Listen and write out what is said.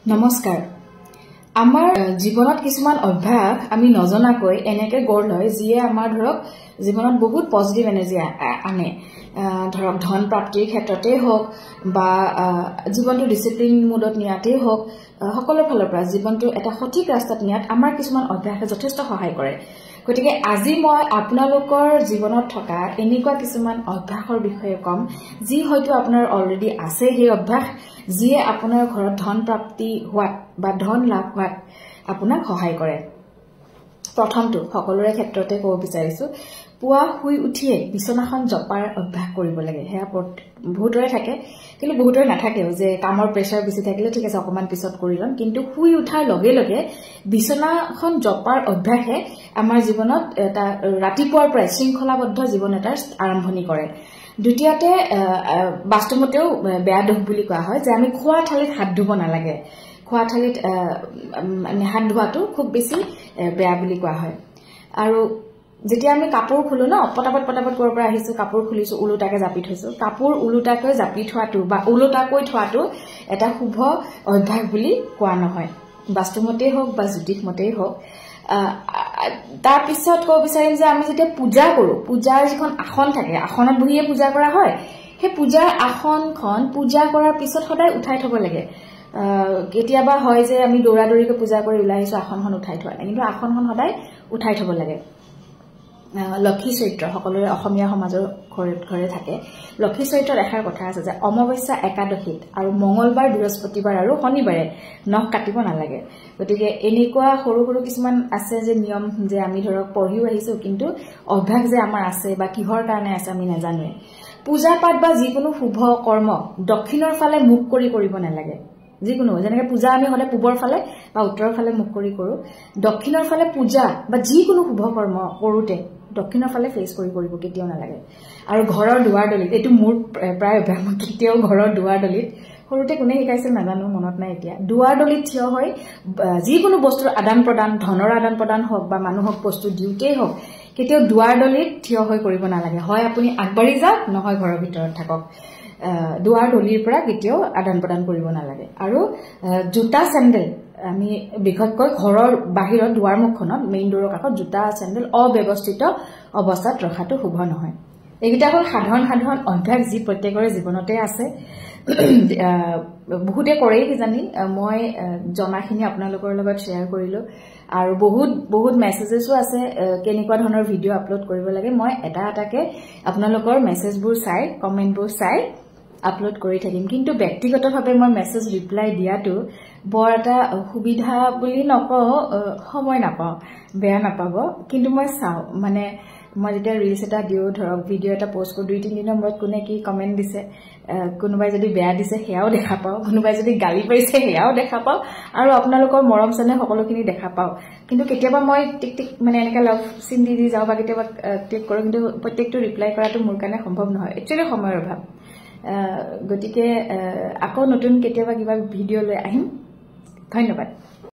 নমস্কাৰ আমাৰ জীৱনত কিছুমান অভ্যাস আমি নজনাকৈ এনেকে গঢ় লয় যিয়ে আমাৰ ধৰক জীৱনত বহুত পজিটিভ এনাৰ্জি আনে ধৰক ধন প্ৰাপ্তিৰ ক্ষেত্ৰতে হোক বা জীৱনটো ডিসিপ্লিন মোডত নিয়াতে হোক সকলো ফালৰ পৰা জীৱনটো এটা সঠিক ৰাস্তাত নিয়াত আমাৰ কিছুমান অভ্যাসে যথেষ্ট সহায় কৰে গতিকে আজি মই আপোনালোকৰ জীৱনত থকা এনেকুৱা কিছুমান অভ্যাসৰ বিষয়ে কম যি হয়তো আপোনাৰ অলৰেডি আছে সেই অভ্যাস যিয়ে আপোনাৰ ঘৰত ধন প্ৰাপ্তি হোৱাত বা ধন লাভ হোৱাত আপোনাক সহায় কৰে প্ৰথমটো সকলোৰে ক্ষেত্ৰতে ক'ব বিচাৰিছো পুৱা শুই উঠিয়ে বিছনাখন জপাৰ অভ্যাস কৰিব লাগে হেয়া বহুতৰে থাকে কিন্তু বহুতৰে নাথাকেও যে কামৰ প্ৰেছাৰ বেছি থাকিলে ঠিক আছে অকমান পিছত কৰি লম কিন্তু শুই উঠাৰ লগে লগে বিছনাখন জপাৰ অভ্যাসে আমাৰ জীৱনত এটা ৰাতিপুৱাৰ পৰা শৃংখলাবদ্ধ জীৱন এটাৰ আৰম্ভণি কৰে দ্বিতীয়তে বাস্তৱতেও বেয়া দোষ বুলি কোৱা হয় যে আমি খোৱা থালিত হাত ধুব নালাগে খোৱা থালিত হাত ধোৱাটো খুব বেছি বেয়া বুলি কোৱা হয় আৰু যেতিয়া আমি কাপোৰ খুলো ন পটাপট কোৰ পৰা আহিছো কাপোৰ খুলিছো উলুটাকে জাপি থৈছো কাপোৰ উলুটাকৈ জাপি থোৱাটো বা উলুটাকৈ থোৱাটো এটা শুভ অভ্যাস বুলি কোৱা নহয় বাস্তৱতেই হোক বা জ্যোতিষমতেই হোক তাৰ পিছত ক'ব বিচাৰিম যে আমি যেতিয়া পূজা কৰো পূজাৰ যিখন আসন থাকে আসনত বহিয়ে পূজা কৰা হয় সেই পূজাৰ আসনখন পূজা কৰাৰ পিছত সদায় উঠাই থব লাগে কেতিয়াবা হয় যে আমি দৌৰাদৌৰিকৈ পূজা কৰি ওলাই আহিছো আসনখন উঠাই থোৱা নাই কিন্তু আসনখন সদায় উঠাই থব লাগে লক্ষী চৰিত্ৰ সকলোৰে অসমীয়া সমাজৰ ঘৰে থাকে লক্ষী চৰিত্ৰৰ এষাৰ কথা আছে যে অমাৱস্যা একাদশীত আৰু মঙ্গলবাৰ বৃহস্পতিবাৰ আৰু শনিবাৰে নখ কাটিব নালাগে গতিকে এনেকুৱা সৰু সৰু কিছুমান আছে যে নিয়ম যে আমি ধৰক পঢ়িও আহিছো কিন্তু অভ্যাস যে আমাৰ আছে বা কিহৰ কাৰণে আছে আমি নাজানোৱে পূজা পাঠ বা যিকোনো শুভ কৰ্ম দক্ষিণৰ ফালে মুখ কৰি কৰিব নালাগে যিকোনো যেনেকৈ পূজা আমি হলে পূবৰ ফালে বা উত্তৰৰ ফালে মুখ কৰি কৰো দক্ষিণৰ ফালে পূজা বা যিকোনো শুভ কৰ্ম কৰোতে দক্ষিণৰ ফালে ফেচ কৰিব কেতিয়াও নালাগে আৰু ঘৰৰ দুৱাৰ দলিত এটো মোৰ প্ৰায় অভ্যাস কেতিয়াও ঘৰৰ দুৱাৰ দলিত সৰুতে কোনে শিকাইছিল নাজানো মনত নাই এতিয়া দুৱাৰ দলিত থিয় হৈ যিকোনো বস্তুৰ আদান প্ৰদান ধনৰ আদান প্ৰদান হওক বা মানুহক বস্তু দিউতেই হওক কেতিয়াও দুৱাৰ দলিত থিয় হৈ কৰিব নালাগে হয় আপুনি আগবাঢ়ি যাওক নহয় ঘৰৰ ভিতৰত থাকক দুৱাৰ দলিৰ পৰা কেতিয়াও আদান প্ৰদান কৰিব নালাগে আৰু জোতা চেন্ডেল আমি বিশেষকৈ ঘৰৰ বাহিৰত দুৱাৰ মুখখনত মেইন ডোৰৰ কাষত জোতা চেন্ডেল অব্যৱস্থিত অৱস্থাত ৰখাটো শুভ নহয় এইকেইটা হ'ল সাধাৰণ অভ্যাস যি প্ৰত্যেকৰে জীৱনতে আছে বহুতে কৰেই কিজানি মই জনাখিনি আপোনালোকৰ লগত শ্বেয়াৰ কৰিলো আৰু বহুত মেছেজেছো আছে কেনেকুৱা ধৰণৰ ভিডিঅ' আপলোড কৰিব লাগে মই এটাকে আপোনালোকৰ মেছেজবোৰ চাই কমেন্টবোৰ চাই আপলোড কৰি থাকিম কিন্তু ব্যক্তিগতভাৱে মই মেছেজ ৰিপ্লাই দিয়াটো বৰ এটা সুবিধা বুলি নকওঁ সময় নাপাওঁ বেয়া নাপাব কিন্তু মই চাওঁ মানে মই যেতিয়া ৰিলছ এটা দিও ধৰক ভিডিঅ' এটা পোষ্ট কৰো 2-3 দিনৰ মূৰত কোনে কি কমেন্ট দিছে কোনোবাই যদি বেয়া দিছে হেয়াও দেখা পাও কোনোবাই যদি গালি পাৰিছে হেয়াও দেখা পাও আৰু আপোনালোকৰ মৰম চেনেহ সকলোখিনি দেখা পাও কিন্তু কেতিয়াবা মই টিক মানে এনেকা লাভ চিন দি যাও বা কেতিয়াবা ক্লিক কৰো কিন্তু প্ৰত্যেকটো ৰিপ্লাই কৰাটো মোৰ কাৰণে সম্ভৱ নহয় একচুৱেলি সময়ৰ অভাৱ গতিকে আকৌ নতুন কেতিয়াবা কিবা ভিডিঅ' লৈ আহিম ধন্যবাদ